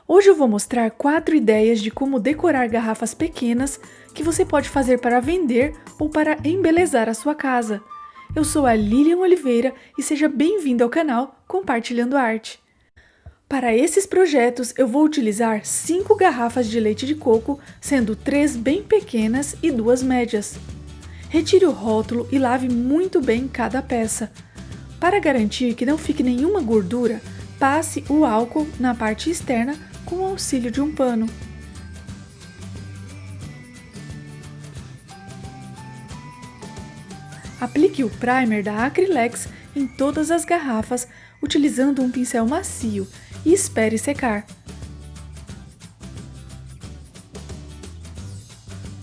Hoje eu vou mostrar 4 ideias de como decorar garrafas pequenas que você pode fazer para vender ou para embelezar a sua casa. Eu sou a Lilian Oliveira e seja bem-vindo ao canal Compartilhando Arte. Para esses projetos eu vou utilizar 5 garrafas de leite de coco, sendo 3 bem pequenas e 2 médias. Retire o rótulo e lave muito bem cada peça. Para garantir que não fique nenhuma gordura, passe o álcool na parte externa com o auxílio de um pano. Aplique o primer da Acrylex em todas as garrafas utilizando um pincel macio e espere secar.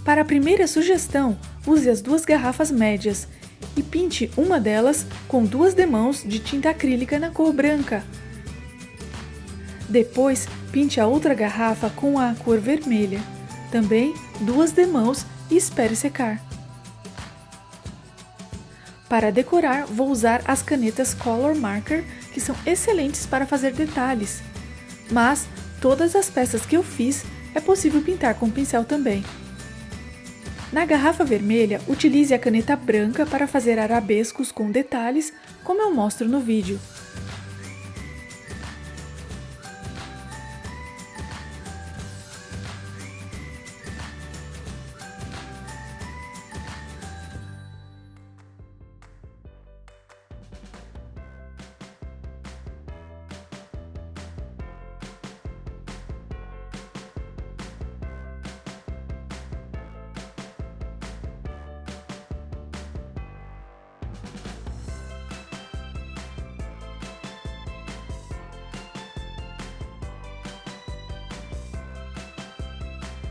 Para a primeira sugestão, use as 2 garrafas médias e pinte uma delas com 2 demãos de tinta acrílica na cor branca. Depois, pinte a outra garrafa com a cor vermelha, também 2 demãos e espere secar. Para decorar, vou usar as canetas Color Marker, que são excelentes para fazer detalhes, mas todas as peças que eu fiz é possível pintar com pincel também. Na garrafa vermelha, utilize a caneta branca para fazer arabescos com detalhes, como eu mostro no vídeo.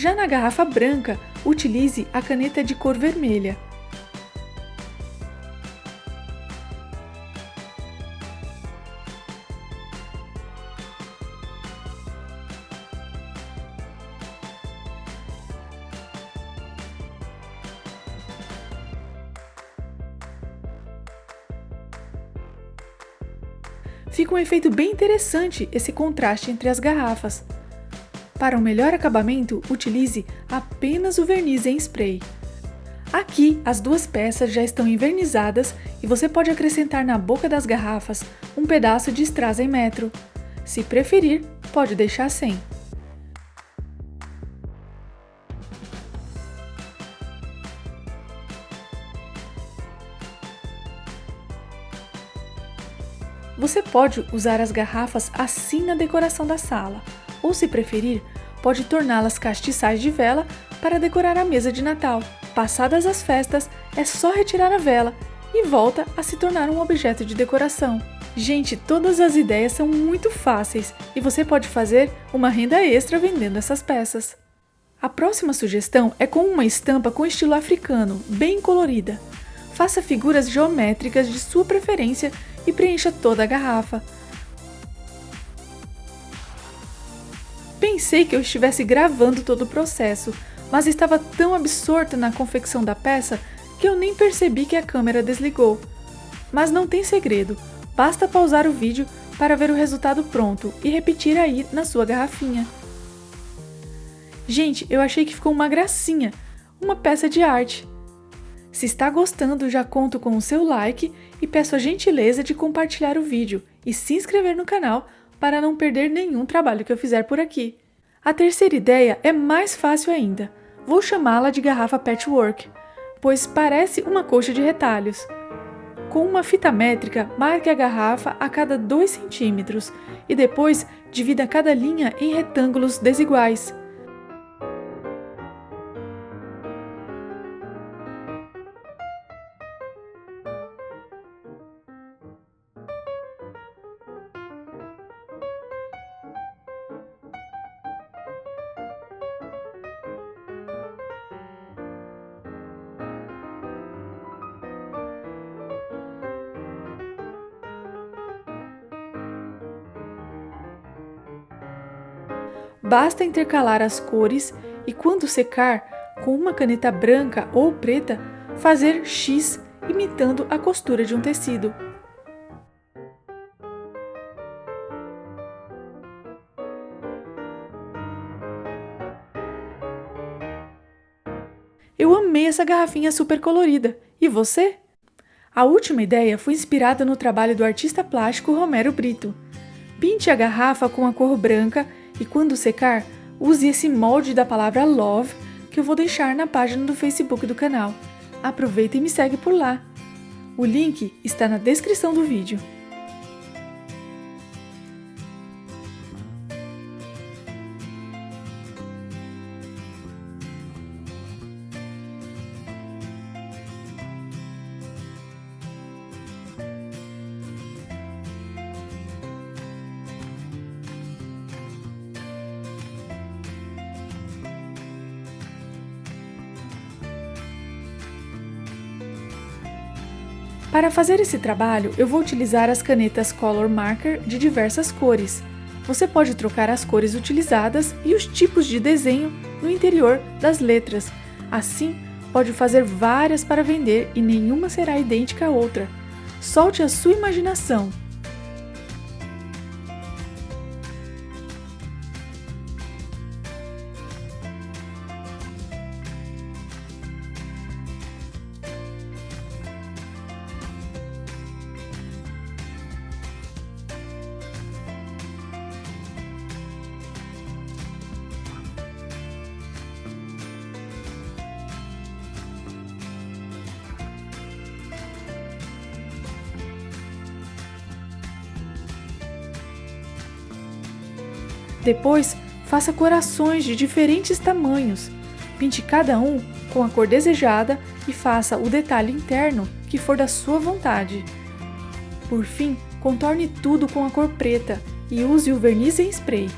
Já na garrafa branca, utilize a caneta de cor vermelha. Fica um efeito bem interessante esse contraste entre as garrafas. Para um melhor acabamento, utilize apenas o verniz em spray. Aqui, as 2 peças já estão envernizadas e você pode acrescentar na boca das garrafas um pedaço de strass em metro. Se preferir, pode deixar sem. Você pode usar as garrafas assim na decoração da sala, ou se preferir, pode torná-las castiçais de vela para decorar a mesa de Natal. Passadas as festas, é só retirar a vela e volta a se tornar um objeto de decoração. Gente, todas as ideias são muito fáceis e você pode fazer uma renda extra vendendo essas peças. A próxima sugestão é com uma estampa com estilo africano, bem colorida. Faça figuras geométricas de sua preferência e preencha toda a garrafa. Pensei que eu estivesse gravando todo o processo, mas estava tão absorta na confecção da peça que eu nem percebi que a câmera desligou. Mas não tem segredo, basta pausar o vídeo para ver o resultado pronto e repetir aí na sua garrafinha. Gente, eu achei que ficou uma gracinha, uma peça de arte. Se está gostando, já conto com o seu like e peço a gentileza de compartilhar o vídeo e se inscrever no canal para não perder nenhum trabalho que eu fizer por aqui. A terceira ideia é mais fácil ainda. Vou chamá-la de garrafa patchwork, pois parece uma colcha de retalhos. Com uma fita métrica, marque a garrafa a cada 2 centímetros e depois divida cada linha em retângulos desiguais. Basta intercalar as cores e, quando secar, com uma caneta branca ou preta, fazer X imitando a costura de um tecido. Eu amei essa garrafinha super colorida. E você? A última ideia foi inspirada no trabalho do artista plástico Romero Brito. Pinte a garrafa com a cor branca e, quando secar, use esse molde da palavra love que eu vou deixar na página do Facebook do canal. Aproveita e me segue por lá. O link está na descrição do vídeo. Para fazer esse trabalho, eu vou utilizar as canetas Color Marker de diversas cores. Você pode trocar as cores utilizadas e os tipos de desenho no interior das letras. Assim, pode fazer várias para vender e nenhuma será idêntica à outra. Solte a sua imaginação. Depois, faça corações de diferentes tamanhos. Pinte cada um com a cor desejada e faça o detalhe interno que for da sua vontade. Por fim, contorne tudo com a cor preta e use o verniz em spray.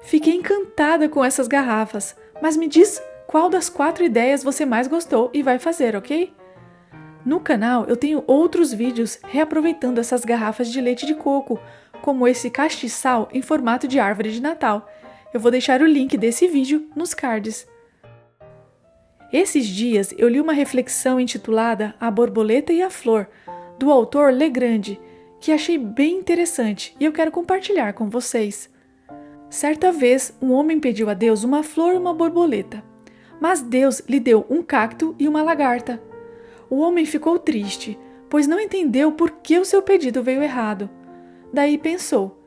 Fiquei encantada com essas garrafas, mas me diz qual das 4 ideias você mais gostou e vai fazer, ok? No canal eu tenho outros vídeos reaproveitando essas garrafas de leite de coco, como esse castiçal em formato de árvore de Natal. Eu vou deixar o link desse vídeo nos cards. Esses dias eu li uma reflexão intitulada A Borboleta e a Flor, do autor Legrand, que achei bem interessante e eu quero compartilhar com vocês. Certa vez, um homem pediu a Deus uma flor e uma borboleta, mas Deus lhe deu um cacto e uma lagarta. O homem ficou triste, pois não entendeu por que o seu pedido veio errado. Daí pensou,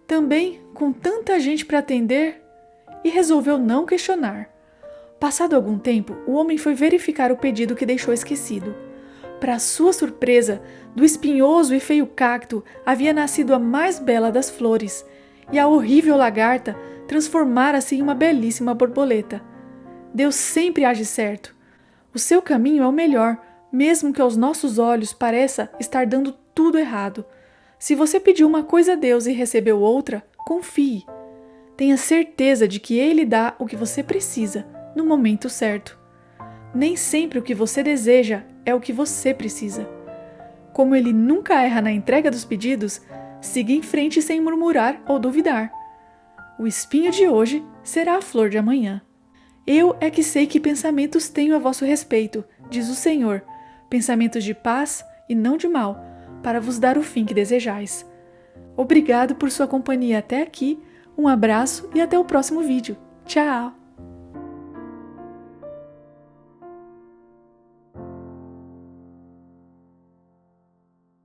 também com tanta gente para atender, e resolveu não questionar. Passado algum tempo, o homem foi verificar o pedido que deixou esquecido. Para sua surpresa, do espinhoso e feio cacto havia nascido a mais bela das flores, e a horrível lagarta transformara-se em uma belíssima borboleta. Deus sempre age certo. O seu caminho é o melhor, mesmo que aos nossos olhos pareça estar dando tudo errado. Se você pediu uma coisa a Deus e recebeu outra, confie. Tenha certeza de que Ele dá o que você precisa, no momento certo. Nem sempre o que você deseja é o que você precisa. Como Ele nunca erra na entrega dos pedidos, siga em frente sem murmurar ou duvidar. O espinho de hoje será a flor de amanhã. Eu é que sei que pensamentos tenho a vosso respeito, diz o Senhor, pensamentos de paz e não de mal, para vos dar o fim que desejais. Obrigado por sua companhia até aqui, um abraço e até o próximo vídeo. Tchau!